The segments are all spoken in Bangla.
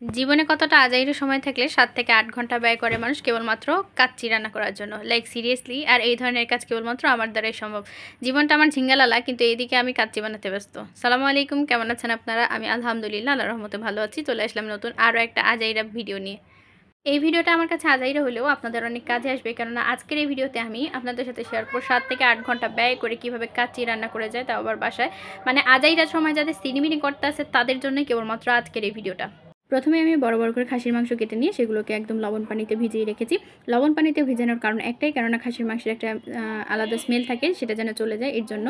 জীবনে কতটা আজাইরা সময় থাকলে ৭ থেকে ৮ ঘন্টা ব্যয় করে মানুষ কেবলমাত্র কাচ্চি রান্না করার জন্য। লাইক সিরিয়াসলি, আর এই ধরনের কাজ কেবলমাত্র আমার দ্বারাই সম্ভব। জীবনটা আমার ঝিঙ্গালালা, কিন্তু এইদিকে আমি কাচ্চি বানাতে ব্যস্ত। সালামু আলাইকুম, কেমন আছেন আপনারা? আমি আলহামদুলিল্লাহ আল্লাহর রহমতে ভালো আছি। চলে আসলাম নতুন আরও একটা আজাইরা ভিডিও নিয়ে। এই ভিডিওটা আমার কাছে আজাইরা হলেও আপনাদের অনেক কাজে আসবে, কেননা আজকের এই ভিডিওতে আমি আপনাদের সাথে শেয়ার করব ৭ থেকে ৮ ঘন্টা ব্যয় করে কীভাবে কাচ্চি রান্না করে যায়, তাও আবার বাসায়। মানে আজাইরার সময় যাদের সিনিমিনি করতে আছে তাদের জন্যই কেবলমাত্র আজকের এই ভিডিওটা। প্রথমে আমি বড় বড় করে খাসির মাংস কেটে নিয়ে সেগুলোকে একদম লবণ পানিতে ভিজিয়ে রেখেছি। লবণ পানিতে ভেজানোর কারণ একটাই, কেননা খাসির মাংসের একটা আলাদা স্মেল থাকে, সেটা যেন চলে যায় এর জন্য।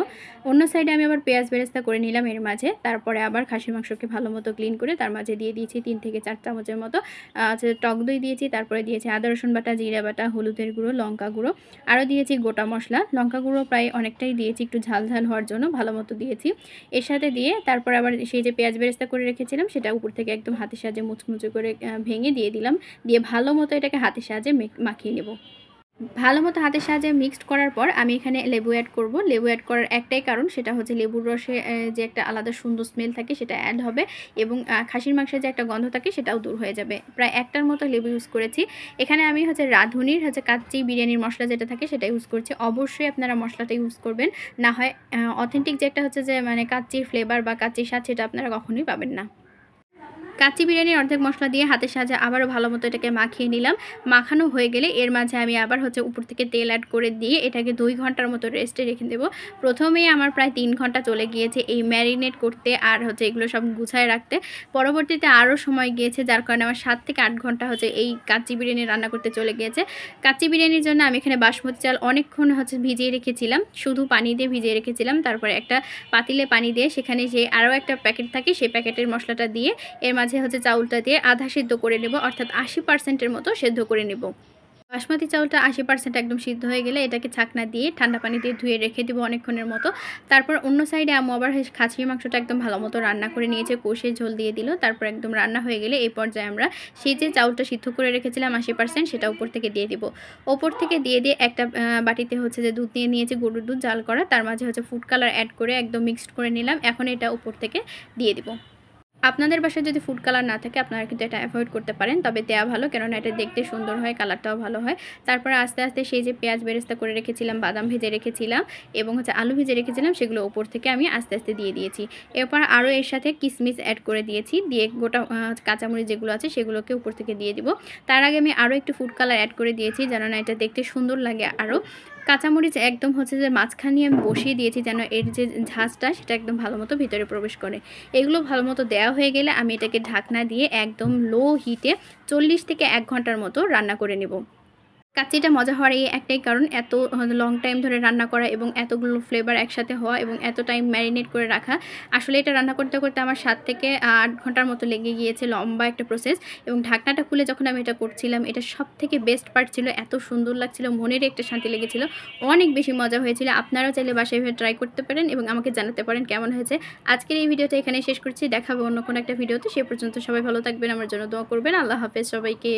অন্য সাইডে আমি আবার পেঁয়াজ বেরেস্তা করে নিলাম এর মাঝে। তারপরে আবার খাসির মাংসকে ভালো মতো ক্লিন করে তার মাঝে দিয়ে দিয়েছি ৩ থেকে ৪ চামচের মতো টক দই দিয়েছি। তারপরে দিয়েছি আদা রসুন বাটা, জিরা বাটা, হলুদের গুঁড়ো, লঙ্কা গুঁড়ো, আরও দিয়েছি গোটা মশলা। লঙ্কা গুঁড়ো প্রায় অনেকটাই দিয়েছি, একটু ঝাল ঝাল হওয়ার জন্য ভালো মতো দিয়েছি। এর সাথে দিয়ে তারপর আবার সেই যে পেঁয়াজ বেরেস্তা করে রেখেছিলাম সেটা উপর থেকে একদম হাতের সাহায্যে মুচমুচে করে ভেঙে দিয়ে দিলাম। দিয়ে ভালো মতো এটাকে হাতের সাহায্যে মাখিয়ে নেব। ভালো মতো হাতের সাহায্যে মিক্সড করার পর আমি এখানে লেবু অ্যাড করব। লেবু অ্যাড করার একটাই কারণ, সেটা হচ্ছে লেবুর রসে যে একটা আলাদা সুন্দর স্মেল থাকে সেটা অ্যাড হবে, এবং খাসির মাংসের যে একটা গন্ধ থাকে সেটাও দূর হয়ে যাবে। প্রায় একটার মতো লেবু ইউজ করেছি। এখানে আমি রাঁধুনির কাচ্চি বিরিয়ানির মশলা যেটা থাকে সেটা ইউজ করছি। অবশ্যই আপনারা মশলাটা ইউজ করবেন, না হয় অথেন্টিক যে একটা মানে কাচ্চির ফ্লেভার বা কাচ্চির স্বাদ সেটা আপনারা কখনোই পাবেন না। কাচ্চি বিরিয়ানির অর্ধেক মশলা দিয়ে হাতের সাহায্যে আবারও ভালো মতো এটাকে মাখিয়ে নিলাম। মাখানো হয়ে গেলে এর মাঝে আমি আবার উপর থেকে তেল অ্যাড করে দিয়ে এটাকে 2 ঘন্টার মতো রেস্টে রেখে দেবো। প্রথমেই আমার প্রায় 3 ঘন্টা চলে গিয়েছে এই ম্যারিনেট করতে আর এগুলো সব গুছায় রাখতে। পরবর্তীতে আরও সময় গিয়েছে, যার কারণে আমার 7 থেকে 8 ঘন্টা এই কাচ্চি বিরিয়ানি রান্না করতে চলে গিয়েছে। কাচ্চি বিরিয়ানির জন্য আমি এখানে বাসমতি চাল অনেকক্ষণ ভিজিয়ে রেখেছিলাম, শুধু পানি দিয়ে ভিজিয়ে রেখেছিলাম। তারপরে একটা পাতিলে পানি দিয়ে সেখানে যে আরও একটা প্যাকেট থাকে সেই প্যাকেটের মশলাটা দিয়ে এর মাঝে চাউলটা দিয়ে আধা সিদ্ধ করে নেব, অর্থাৎ 80%-এর মতো সেদ্ধ করে নেব। বাসমতি চাউলটা 80% একদম সিদ্ধ হয়ে গেলে এটাকে ছাকনা দিয়ে ঠান্ডা পানি দিয়ে ধুয়ে রেখে দেবো অনেকক্ষণের মতো। তারপর অন্য সাইডে আম্মু আবার খাসির মাংসটা একদম ভালো মতো রান্না করে নিয়েছে, কষে ঝোল দিয়ে দিল। তারপর একদম রান্না হয়ে গেলে এই পর্যায়ে আমরা সেই যে চাউলটা সিদ্ধ করে রেখেছিলাম 80% সেটা উপর থেকে দিয়ে দিব। ওপর থেকে দিয়ে একটা বাটিতে যে দুধ নিয়ে নিয়েছি, গরুর দুধ জাল করা, তার মাঝে ফুড কালার অ্যাড করে একদম মিক্সড করে নিলাম। এখন এটা উপর থেকে দিয়ে দিব। আপনাদের বাসায় যদি ফুড কালার না থাকে আপনারা কিন্তু এটা অ্যাভয়েড করতে পারেন, তবে দেওয়া ভালো, কেননা এটা দেখতে সুন্দর হয়, কালারটাও ভালো হয়। তারপরে আস্তে আস্তে সেই যে পেঁয়াজ বেরেস্তা করে রেখেছিলাম, বাদাম ভেজে রেখেছিলাম এবং আলু ভেজে রেখেছিলাম, সেগুলো উপর থেকে আমি আস্তে আস্তে দিয়ে দিয়েছি। এরপর আরও এর সাথে কিশমিশ অ্যাড করে দিয়েছি, দিয়ে গোটা কাঁচামরিচ যেগুলো আছে সেগুলোকে উপর থেকে দিয়ে দিব। তার আগে আমি আরও একটু ফুড কালার অ্যাড করে দিয়েছি, যেন না এটা দেখতে সুন্দর লাগে আরও। কাঁচামরিচ একদম যে মাঝখানে আমি বসিয়ে দিয়েছি, যেন এর যে ঝাঁজটা সেটা একদম ভালো মতো ভিতরে প্রবেশ করে। এগুলো ভালো মতো দেওয়া হয়ে গেলে আমি এটাকে ঢাকনা দিয়ে একদম লো হিটে 40 থেকে 1 ঘন্টার মতো রান্না করে নেব। কাচ্চিটা মজা হওয়ার এই একটাই কারণ, এত লং টাইম ধরে রান্না করা এবং এতগুলো ফ্লেভার একসাথে হওয়া এবং এত টাইম ম্যারিনেট করে রাখা। আসলে এটা রান্না করতে করতে আমার 7 থেকে 8 ঘন্টার মতো লেগে গিয়েছে, লম্বা একটা প্রসেস। এবং ঢাকনাটা খুলে যখন আমি এটা করছিলাম, এটা সবথেকে বেস্ট পার্ট ছিল, এত সুন্দর লাগছিল, মনের একটা শান্তি লেগেছিল, অনেক বেশি মজা হয়েছিল। আপনারাও চাইলে বাসায় এভাবে ট্রাই করতে পারেন এবং আমাকে জানাতে পারেন কেমন হয়েছে। আজকের এই ভিডিওটা এখানে শেষ করছি, দেখাবো অন্য কোনো একটা ভিডিওতে। সে পর্যন্ত সবাই ভালো থাকবেন, আমার জন্য দোয়া করবেন। আল্লাহ হাফেজ সবাইকে।